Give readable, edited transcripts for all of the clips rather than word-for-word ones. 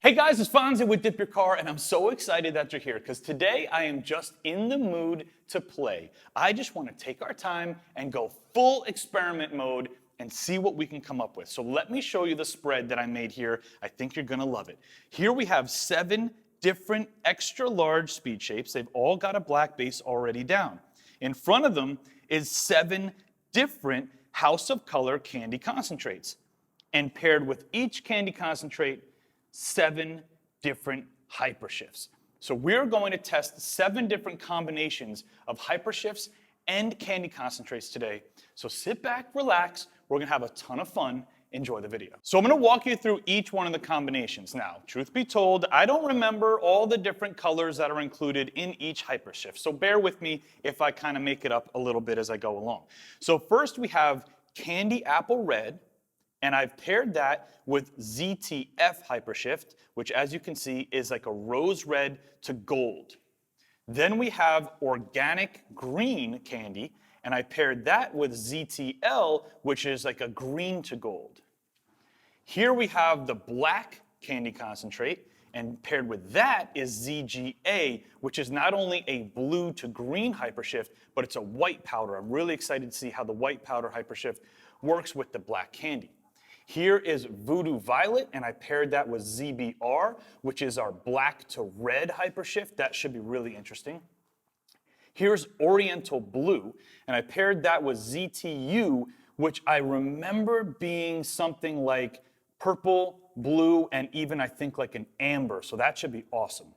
Hey guys, it's Fonzie with Dip Your Car, and I'm so excited that you're here because today I am just in the mood to play. I just want to take our time and go full experiment mode and see what we can come up with. So let me show you the spread that I made here. I think you're gonna love it. Here we have 7 different extra large speed shapes. They've all got a black base already down. In front of them is 7 different House of Color candy concentrates. And paired with each candy concentrate, 7 different HyperShifts. So we're going to test 7 different combinations of HyperShifts and candy concentrates today. So sit back, relax, we're gonna have a ton of fun. Enjoy the video. So I'm gonna walk you through each one of the combinations. Now, truth be told, I don't remember all the different colors that are included in each HyperShift. So bear with me if I kind of make it up a little bit as I go along. So first we have Candy Apple Red, and I've paired that with ZTF HyperShift, which as you can see is like a rose red to gold. Then we have Organic Green Candy, and I paired that with ZTL, which is like a green to gold. Here we have the Black Candy Concentrate, and paired with that is ZGA, which is not only a blue to green HyperShift, but it's a white powder. I'm really excited to see how the white powder HyperShift works with the black candy. Here is Voodoo Violet, and I paired that with ZBR, which is our black to red HyperShift. That should be really interesting. Here's Oriental Blue, and I paired that with ZTU, which I remember being something like purple, blue, and even I think like an amber, so that should be awesome.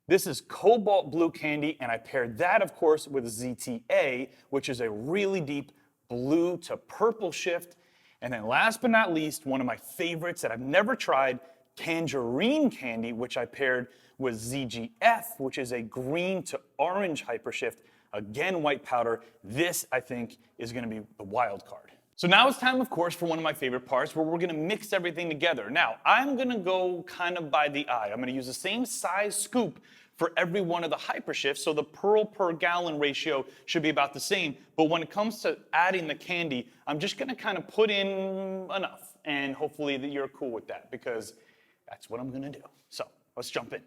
This is Cobalt Blue Candy, and I paired that, of course, with ZTA, which is a really deep blue to purple shift. And then last but not least, one of my favorites that I've never tried, Tangerine Candy, which I paired with ZGF, which is a green to orange HyperShift. Again, white powder. This, I think, is gonna be the wild card. So now it's time, of course, for one of my favorite parts where we're gonna mix everything together. Now, I'm gonna go kind of by the eye. I'm gonna use the same size scoop for every one of the HyperShifts, so the pearl per gallon ratio should be about the same. But when it comes to adding the candy, I'm just gonna kind of put in enough, and hopefully that you're cool with that, because that's what I'm gonna do. So let's jump in.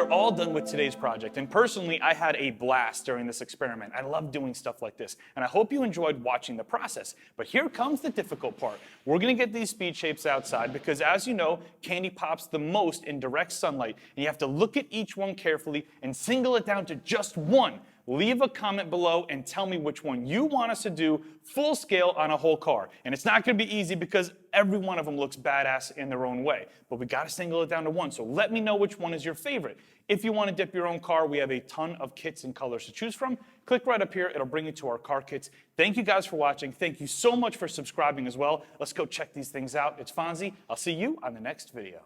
we're all done with today's project, and personally, I had a blast during this experiment. I love doing stuff like this, and I hope you enjoyed watching the process. But here comes the difficult part. We're gonna get these speed shapes outside because, as you know, candy pops the most in direct sunlight, and you have to look at each one carefully and single it down to just one. Leave a comment below and tell me which one you want us to do full scale on a whole car. And it's not gonna be easy because every one of them looks badass in their own way. But we gotta single it down to one, so let me know which one is your favorite. If you wanna dip your own car, we have a ton of kits and colors to choose from. Click right up here, it'll bring you to our car kits. Thank you guys for watching. Thank you so much for subscribing as well. Let's go check these things out. It's Fonzie. I'll see you on the next video.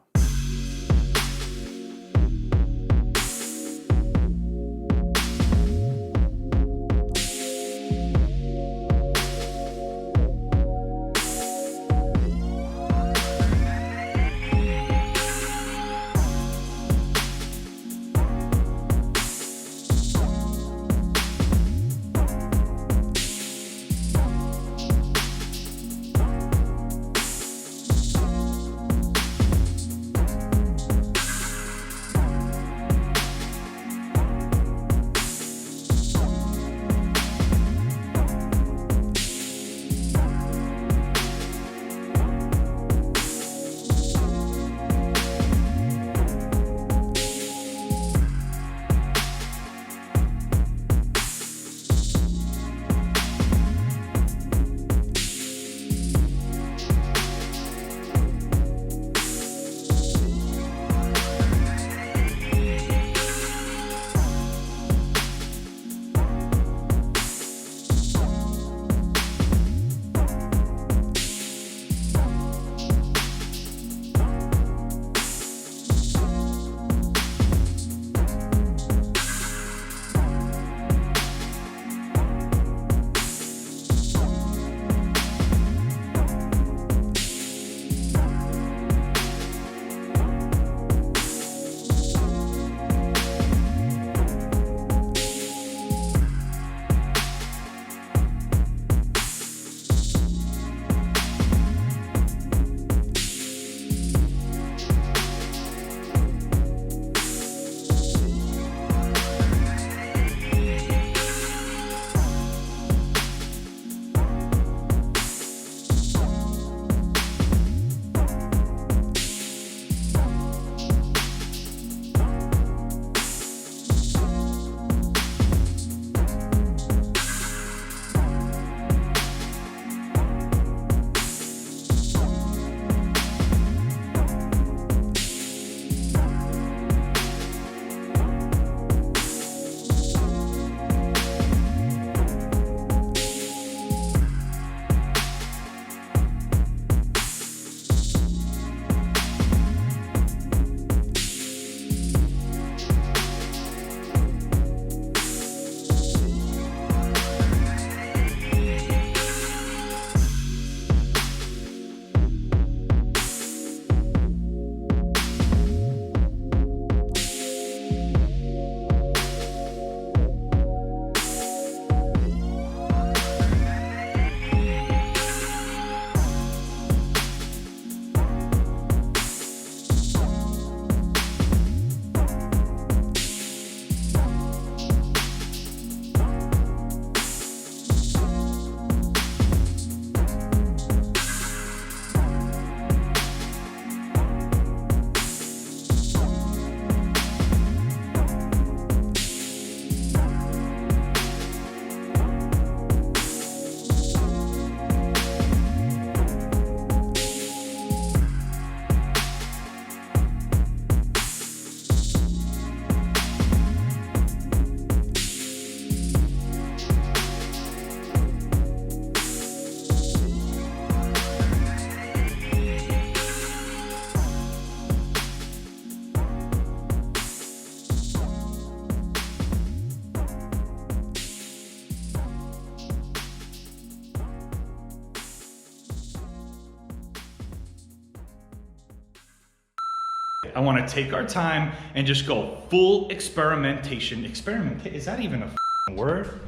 I want to take our time and just go full experimentation. Is that even a word?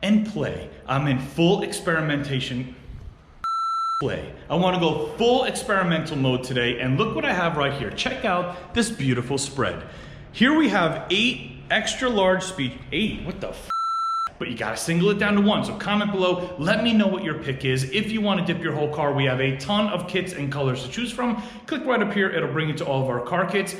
And play. I'm in full experimentation. Play. I want to go full experimental mode today, and look what I have right here. Check out this beautiful spread. Here we have 8 extra large speed, 8, what the f? But you gotta single it down to 1. So comment below, let me know what your pick is. If you wanna dip your whole car, we have a ton of kits and colors to choose from. Click right up here, it'll bring you to all of our car kits.